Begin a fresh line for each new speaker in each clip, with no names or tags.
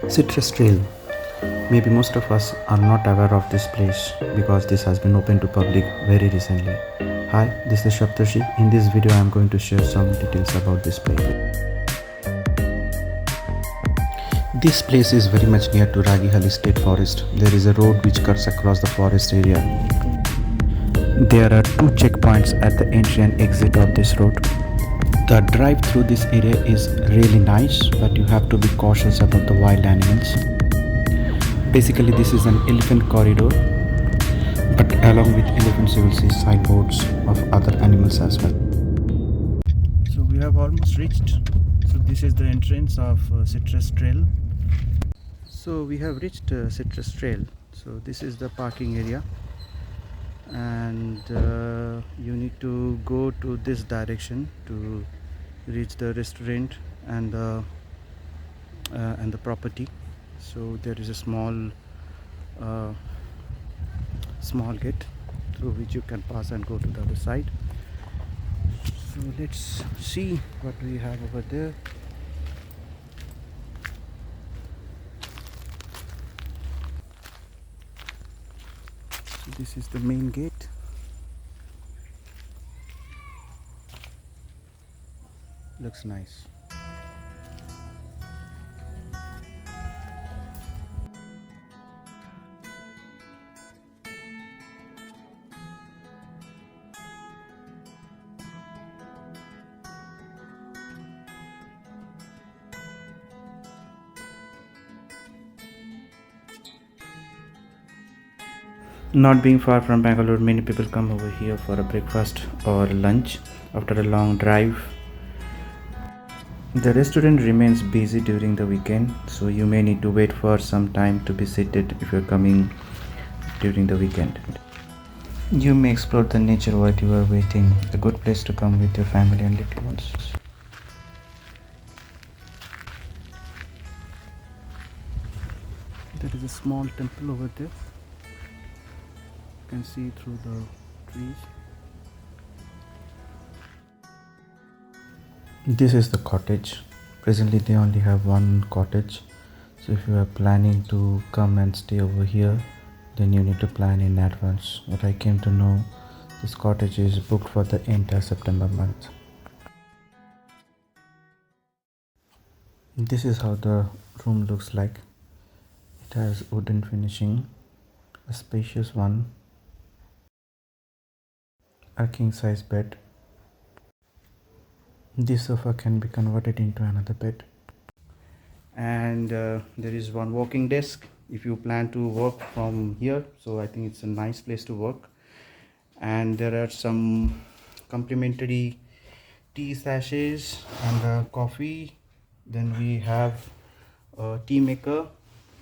Citrustrail. Maybe most of us are not aware of this place because this has been open to public very recently. Hi, this is Shaptarshi. In this video I am going to share some details about this place. This place is very much near to Ragihalli State Forest. There is a road which cuts across the forest area. There are two checkpoints at the entry and exit of this road. The drive through this area is really nice, but you have to be cautious about the wild animals. Basically, this is an elephant corridor, but along with elephants you will see signboards of other animals as well. So we have almost reached. So this is the entrance of Citrustrail. So we have reached Citrustrail. So this is the parking area, and you need to go to this direction to reach the restaurant and the property. So there is a small gate through which you can pass and go to the other side. So let's see what we have over there. So this is the main gate. Looks nice. Not being far from Bangalore, many people come over here for a breakfast or lunch after a long drive. The restaurant remains busy during the weekend, so you may need to wait for some time to be seated if you're coming during the weekend. You may explore the nature while you are waiting. A good place to come with your family and little ones. There is a small temple over there. You can see through the trees. This is the cottage. Presently they only have one cottage, so if you are planning to come and stay over here, then you need to plan in advance. What I came to know, this cottage is booked for the entire September month. This is how the room looks like. It has wooden finishing, a spacious one, a king size bed. This sofa can be converted into another bed, and there is one working desk if you plan to work from here. So I think it's a nice place to work, and there are some complimentary tea sachets and coffee. Then we have a tea maker.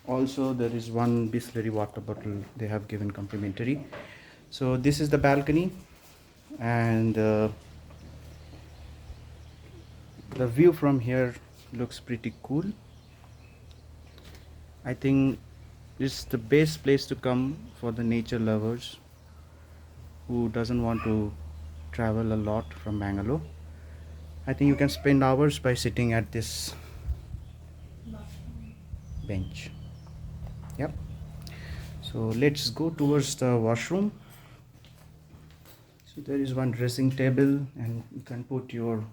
Also there is one Bisleri water bottle they have given complimentary. So this is the balcony, and the view from here looks pretty cool. I think it's the best place to come for the nature lovers who doesn't want to travel a lot from Bangalore. I think you can spend hours by sitting at this bench. Yep. So let's go towards the washroom. So there is one dressing table, and you can put your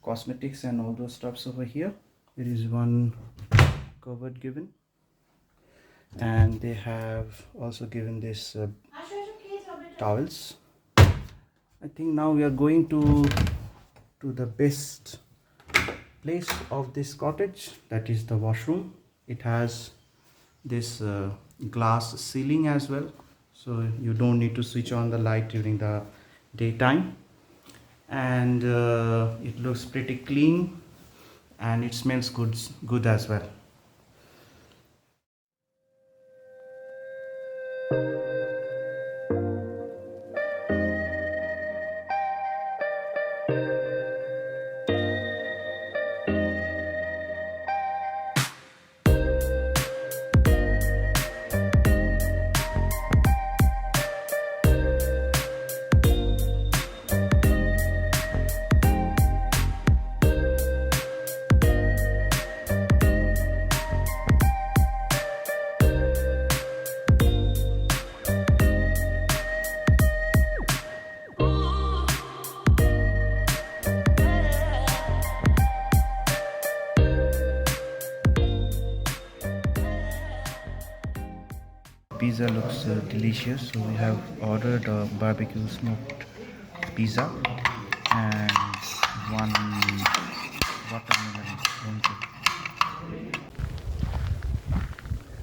cosmetics and all those stuffs over here. There is one cupboard given, and they have also given this towels. I think now we are going to the best place of this cottage, that is the washroom. It has this glass ceiling as well, so you don't need to switch on the light during the daytime, and it looks pretty clean, and it smells good as well. pizza looks delicious, so we have ordered a barbecue smoked pizza and one watermelon lonche.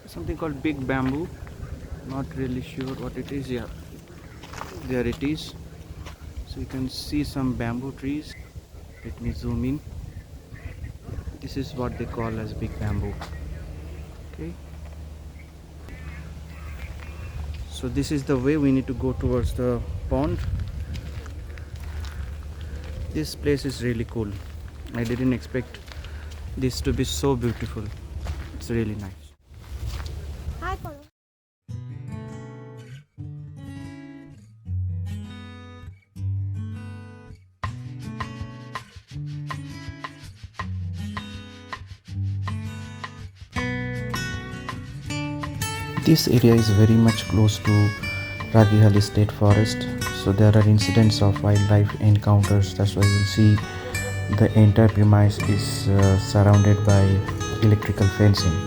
Something called big bamboo. Not really sure what it is. Yeah, there it is. So you can see some bamboo trees. Let me zoom in. This is what they call as big bamboo. Okay. So this is the way we need to go towards the pond. This place is really cool. I didn't expect this to be so beautiful. It's really nice. This area is very much close to Ragihalli State Forest, so there are incidents of wildlife encounters. That's why you'll see the entire premise is surrounded by electrical fencing.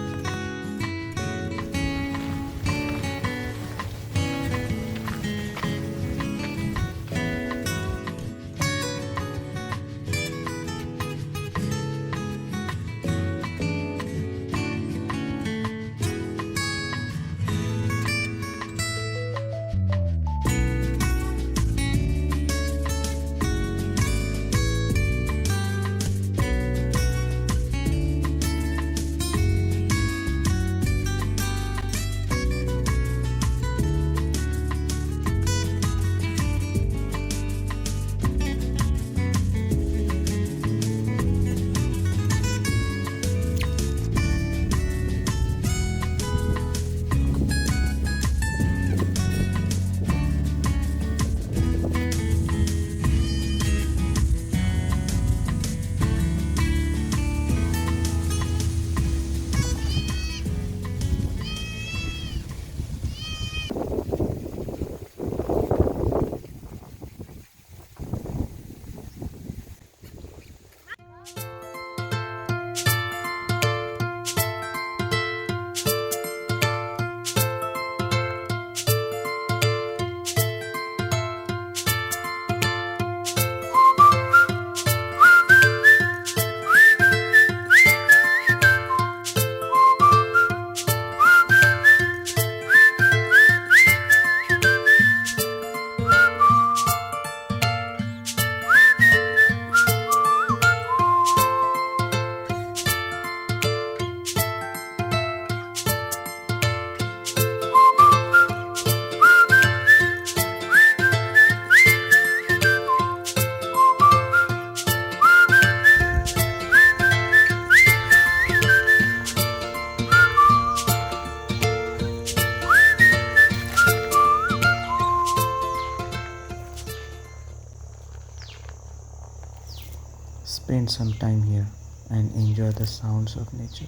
Spend some time here and enjoy the sounds of nature.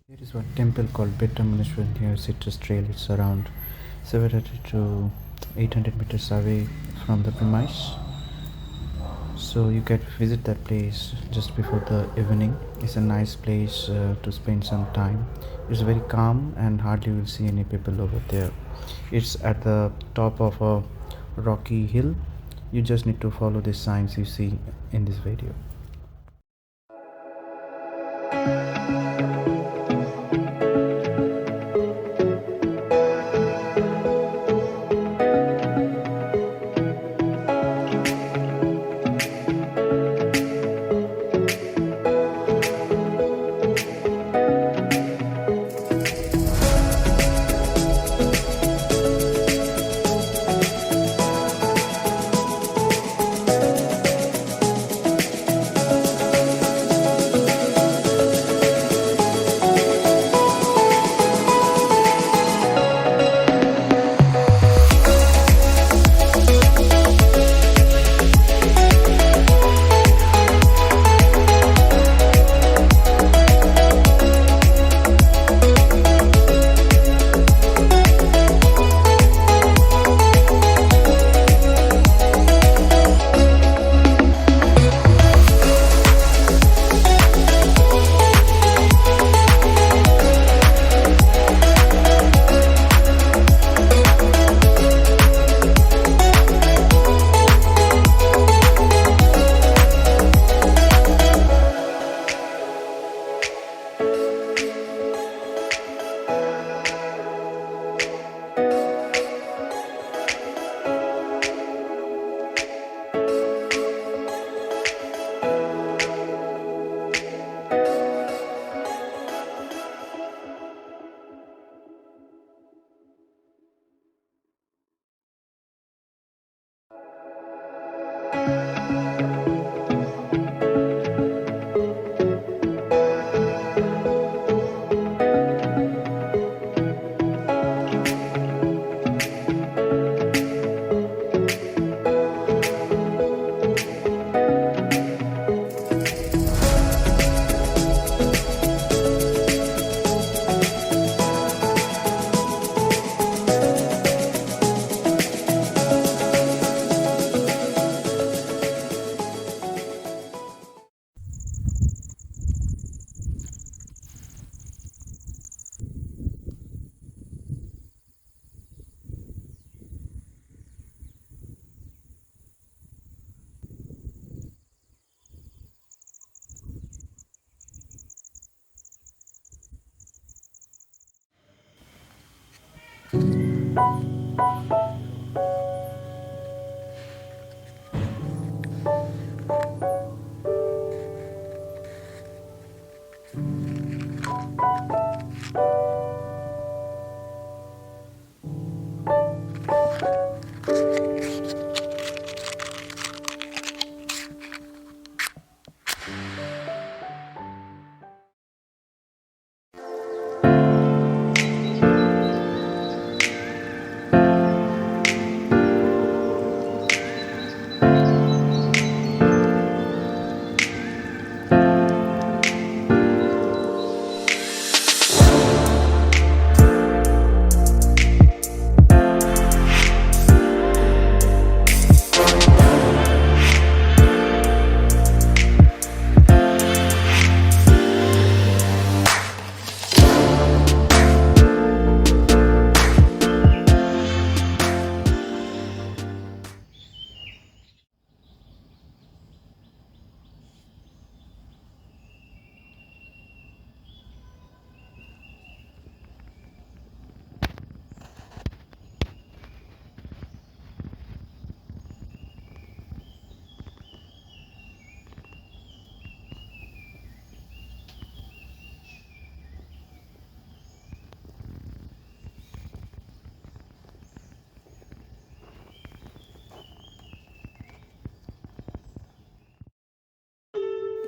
There is one temple called Bettamaneshwar near Citrustrail. It's around 700 to 800 meters away from the premise. So you can visit that place just before the evening. It's a nice place to spend some time. It's very calm and hardly will see any people over there. It's at the top of a rocky hill. You just need to follow the signs you see in this video.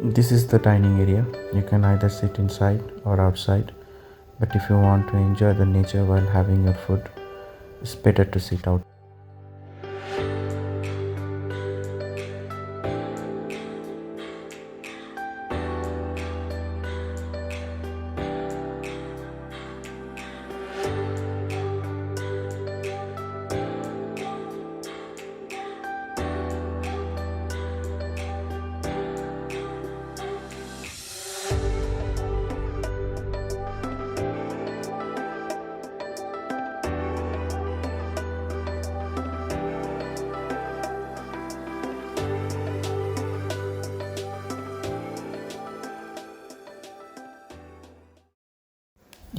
This is the dining area. You can either sit inside or outside, but if you want to enjoy the nature while having your food, it's better to sit out.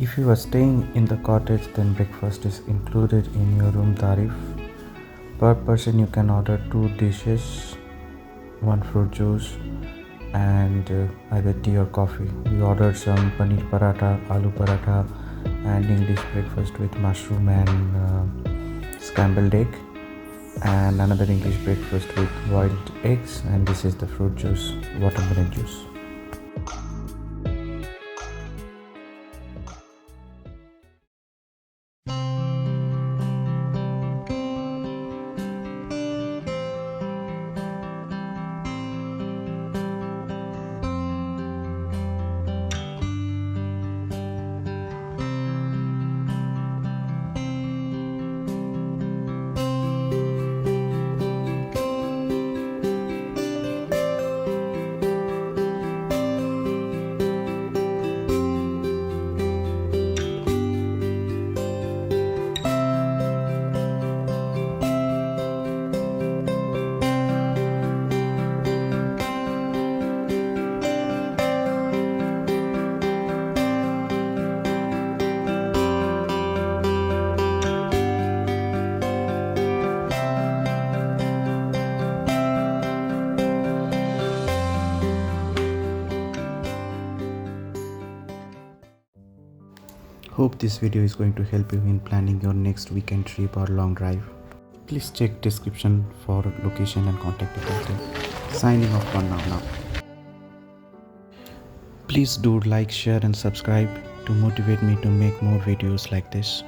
If you are staying in the cottage, then breakfast is included in your room tarif. Per person you can order 2 dishes, one fruit juice and either tea or coffee. We ordered some paneer paratha, aloo paratha and English breakfast with mushroom and scrambled egg, and another English breakfast with boiled eggs, and this is the fruit juice, watermelon juice. Hope this video is going to help you in planning your next weekend trip or long drive. Please check description for location and contact details. Signing off for now. Please do like, share and subscribe to motivate me to make more videos like this.